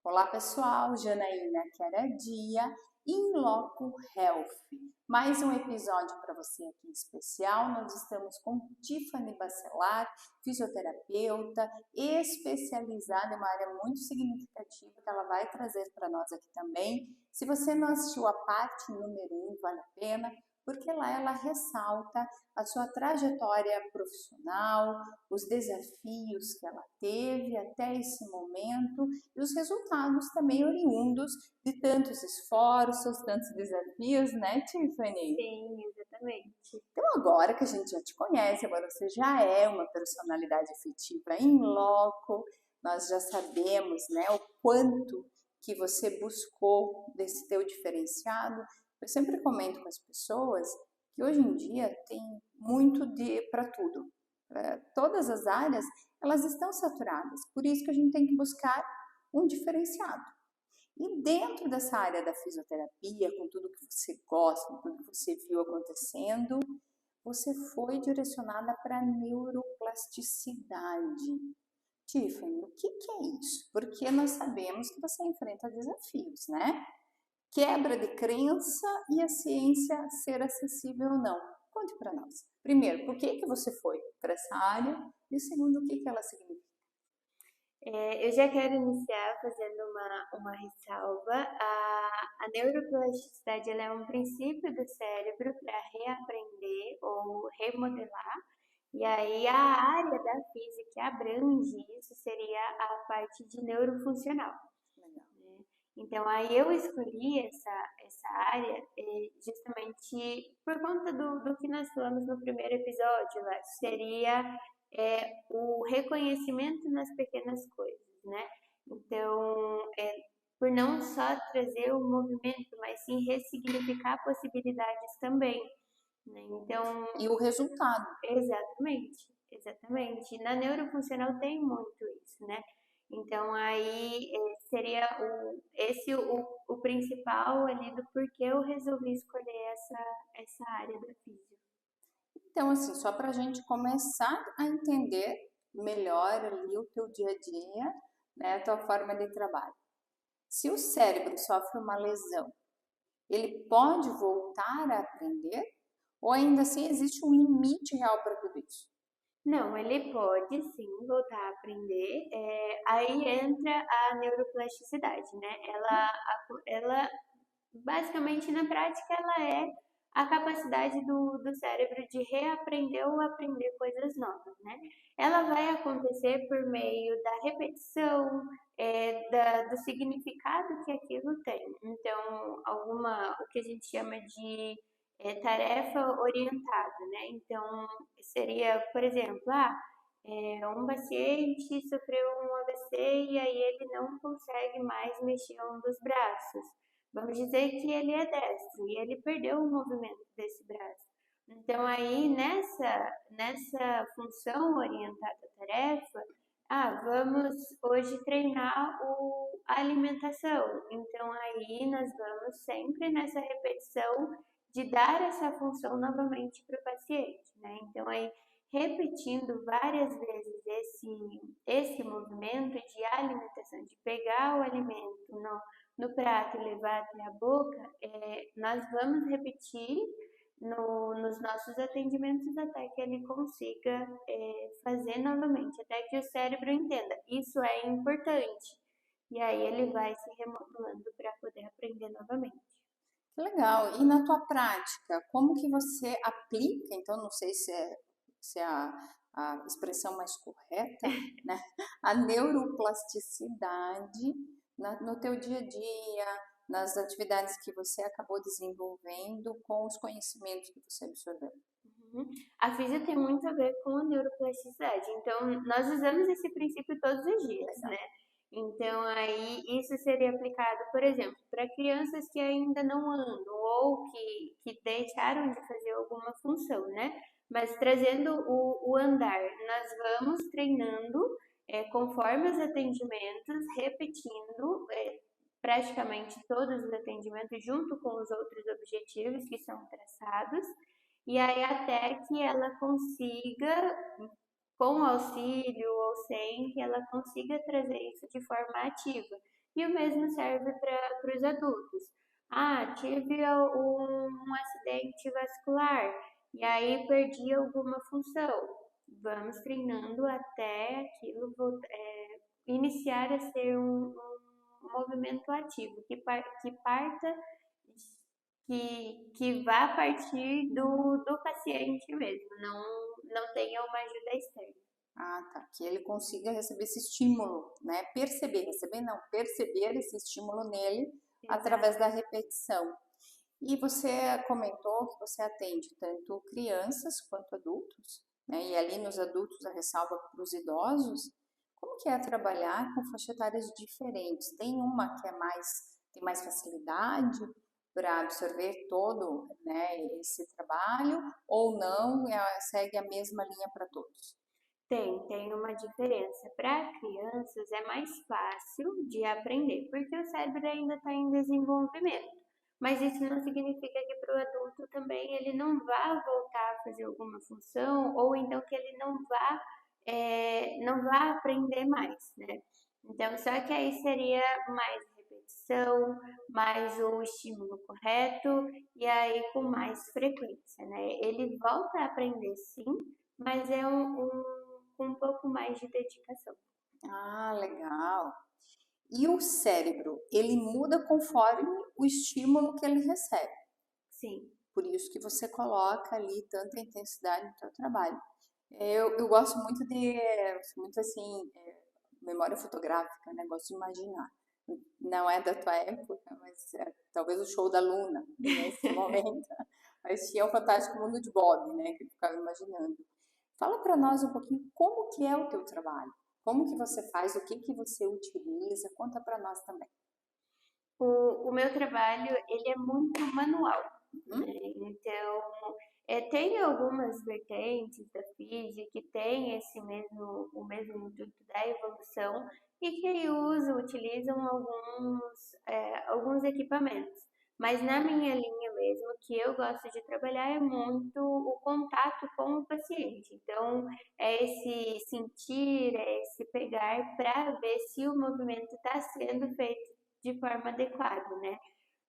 Olá pessoal, Janaína Queradia, In Loco Health. Mais um episódio para você aqui especial. Nós estamos com Tiffany Bacelar, fisioterapeuta, especializada em uma área muito significativa que ela vai trazer para nós aqui também. Se você não assistiu a parte número 1, vale a pena, porque lá ela ressalta a sua trajetória profissional, os desafios que ela teve até esse momento e os resultados também oriundos de tantos esforços, tantos desafios, né, Tiffany? Sim, exatamente. Então agora que a gente já te conhece, agora você já é uma personalidade efetiva em loco, nós já sabemos, né, o quanto que você buscou desse teu diferenciado. Eu sempre comento com as pessoas que hoje em dia tem muito para tudo. Todas as áreas, elas estão saturadas. Por isso que a gente tem que buscar um diferenciado. E dentro dessa área da fisioterapia, com tudo que você gosta, com tudo que você viu acontecendo, você foi direcionada para a neuroplasticidade. Tiffany, o que é isso? Porque nós sabemos que você enfrenta desafios, né? Quebra de crença e a ciência ser acessível ou não. Conte para nós. Primeiro, por que você foi para essa área? E segundo, o que ela significa? Eu já quero iniciar fazendo uma ressalva. A neuroplasticidade ela é um princípio do cérebro para reaprender ou remodelar. E aí a área da física que abrange isso seria a parte de neurofuncional. Né? Então aí eu escolhi essa área justamente por conta do que nós falamos no primeiro episódio, lá, seria o reconhecimento nas pequenas coisas, né? Então, por não só trazer o movimento, mas sim ressignificar possibilidades também, né? Então, e o resultado. Exatamente. Na neurofuncional tem muito isso, né? Então, aí seria o principal ali do porquê eu resolvi escolher essa área da física. Então, assim, só para a gente começar a entender melhor ali o teu dia a dia, né, a tua forma de trabalho. Se o cérebro sofre uma lesão, ele pode voltar a aprender? Ou ainda assim existe um limite real para tudo isso? Não, ele pode sim voltar a aprender. Aí entra a neuroplasticidade, né? Ela basicamente na prática ela é a capacidade do cérebro de reaprender ou aprender coisas novas, né? Ela vai acontecer por meio da repetição, do significado que aquilo tem. Então, o que a gente chama de tarefa orientada, né? Então, seria, por exemplo, um paciente sofreu um AVC e aí ele não consegue mais mexer um dos braços. Vamos dizer que ele é destro e ele perdeu o movimento desse braço. Então, aí, nessa função orientada à tarefa, vamos hoje treinar a alimentação. Então, aí nós vamos sempre nessa repetição de dar essa função novamente para o paciente, né? Então, aí, repetindo várias vezes esse movimento de alimentação, de pegar o alimento no prato e levar até a boca, nós vamos repetir nos nossos atendimentos até que ele consiga fazer novamente, até que o cérebro entenda, isso é importante. E aí ele vai se remodelando para poder aprender novamente. Legal. E na tua prática, como que você aplica, então não sei se é a expressão mais correta, né? A neuroplasticidade no teu dia a dia, nas atividades que você acabou desenvolvendo com os conhecimentos que você absorveu. Uhum. A física tem muito a ver com a neuroplasticidade. Então, nós usamos esse princípio todos os dias, Legal. né? Então, aí, isso seria aplicado, por exemplo, para crianças que ainda não andam ou que deixaram de fazer alguma função, né? Mas trazendo o andar, nós vamos treinando conforme os atendimentos, repetindo praticamente todos os atendimentos junto com os outros objetivos que são traçados. E aí até que ela consiga, com auxílio ou sem, que ela consiga trazer isso de forma ativa. E o mesmo serve para os adultos. Ah, tive um acidente vascular e aí perdi alguma função. Vamos treinando até aquilo iniciar a ser um movimento ativo, que parta, que vá partir do paciente mesmo, não tenha uma ajuda externa. Ah, tá. Que ele consiga receber esse estímulo, né? Receber não, perceber esse estímulo nele através da repetição. E você comentou que você atende tanto crianças quanto adultos, né? E ali nos adultos a ressalva para os idosos. Como que é trabalhar com faixas etárias diferentes? Tem uma que tem mais facilidade para absorver todo, né, esse trabalho, ou não, segue a mesma linha para todos? Tem uma diferença. Para crianças é mais fácil de aprender, porque o cérebro ainda está em desenvolvimento. Mas isso não significa que para o adulto também ele não vá voltar a fazer alguma função, ou então que ele não vá aprender mais, né? Então, só que aí seria mais repetição, mais o estímulo correto, e aí com mais frequência, né? Ele volta a aprender sim, mas é com um pouco mais de dedicação. Ah, legal. E o cérebro, ele muda conforme o estímulo que ele recebe. Sim. Por isso que você coloca ali tanta intensidade no seu trabalho. Eu gosto muito assim, memória fotográfica, né? Gosto de imaginar. Não é da tua época, mas talvez o show da Luna, nesse momento. Mas tinha o Fantástico Mundo de Bob, né? Que eu ficava imaginando. Fala para nós um pouquinho como que é o teu trabalho. Como que você faz, o que que você utiliza, conta para nós também. O meu trabalho, ele é muito manual, Uhum. né? Então, tem algumas vertentes da FISI que tem o mesmo intuito da evolução e que utilizam alguns equipamentos. Mas na minha linha mesmo, o que eu gosto de trabalhar é muito o contato com o paciente. Então, é esse sentir, é esse pegar para ver se o movimento está sendo feito de forma adequada, né?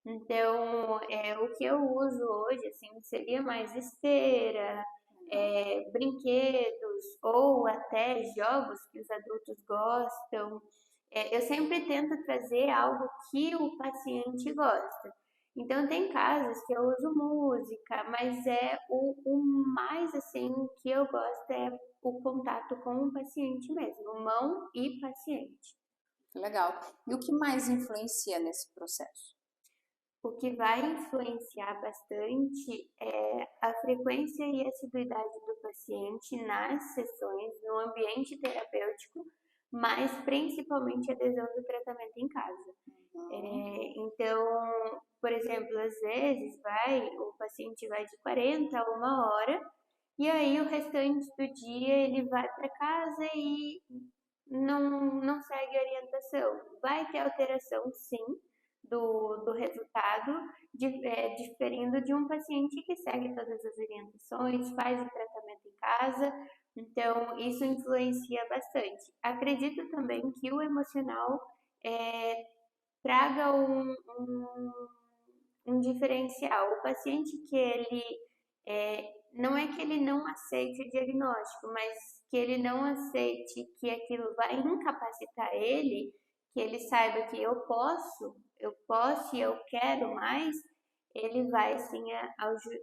Então, o que eu uso hoje, assim, seria mais esteira, brinquedos ou até jogos que os adultos gostam. Eu sempre tento trazer algo que o paciente gosta. Então, tem casos que eu uso música, mas o mais, assim, que eu gosto é o contato com o paciente mesmo, mão e paciente. Legal. E o que mais influencia nesse processo? O que vai influenciar bastante é a frequência e assiduidade do paciente nas sessões, no ambiente terapêutico, mas principalmente a adesão do tratamento em casa. Então, por exemplo, às vezes o paciente vai de 40 a 1 hora, e aí o restante do dia ele vai para casa e não segue a orientação. Vai ter alteração, sim, do resultado, diferindo de um paciente que segue todas as orientações, faz o tratamento em casa, então isso influencia bastante. Acredito também que o emocional traga um diferencial. O paciente que ele não é que ele não aceite o diagnóstico, mas que ele não aceite que aquilo vai incapacitar ele, que ele saiba que eu posso e eu quero mais, ele vai sim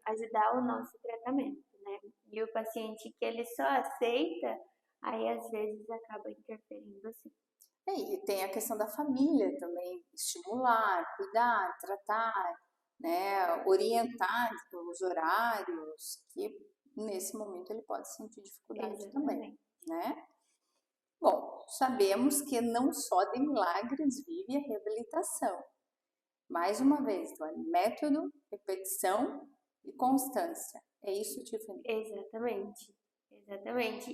ajudar o nosso tratamento, né? E o paciente que ele só aceita, aí às vezes acaba interferindo assim. E tem a questão da família também, estimular, cuidar, tratar, né, orientar os horários, que nesse momento ele pode sentir dificuldade também, né? Bom, sabemos que não só de milagres vive a reabilitação. Mais uma vez, método, repetição e constância. É isso, Tiffany? Exatamente.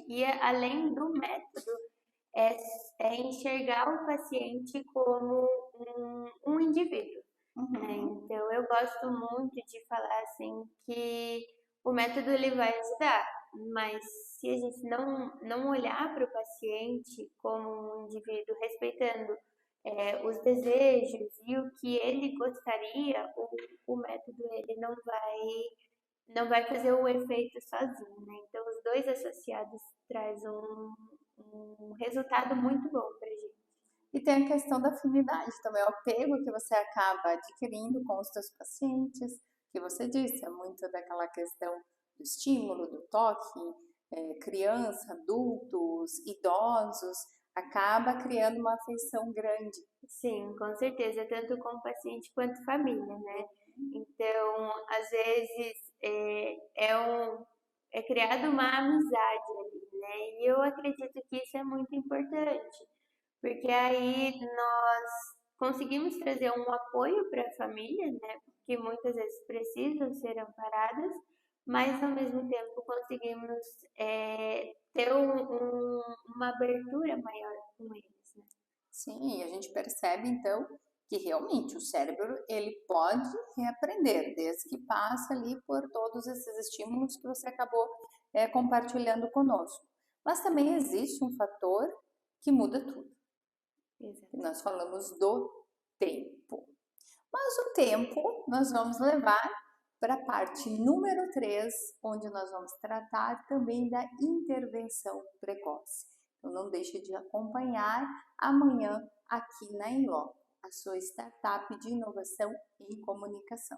E além do método, é enxergar o paciente como um indivíduo. Então, eu gosto muito de falar assim que o método ele vai ajudar, mas se a gente não olhar para o paciente como um indivíduo, respeitando os desejos e o que ele gostaria, o método ele não vai fazer o efeito sozinho, né? Então, os dois associados traz um resultado muito bom para gente. E tem a questão da afinidade também, o apego que você acaba adquirindo com os seus pacientes, que você disse, é muito daquela questão do estímulo, do toque, criança, adultos, idosos, acaba criando uma afeição grande. Sim, com certeza, tanto com o paciente quanto família, né? Então, às vezes, é criada uma amizade ali, né? E eu acredito que isso é muito importante, porque aí nós conseguimos trazer um apoio para a família, né? Que muitas vezes precisam ser amparadas, mas ao mesmo tempo conseguimos ter uma abertura maior com eles, né? Sim, a gente percebe então que realmente o cérebro ele pode reaprender, desde que passa ali por todos esses estímulos que você acabou compartilhando conosco. Mas também existe um fator que muda tudo. Exato. Nós falamos do tempo. Mas o tempo nós vamos levar para a parte número 3, onde nós vamos tratar também da intervenção precoce. Então não deixe de acompanhar amanhã aqui na Inloco, a sua startup de inovação em comunicação.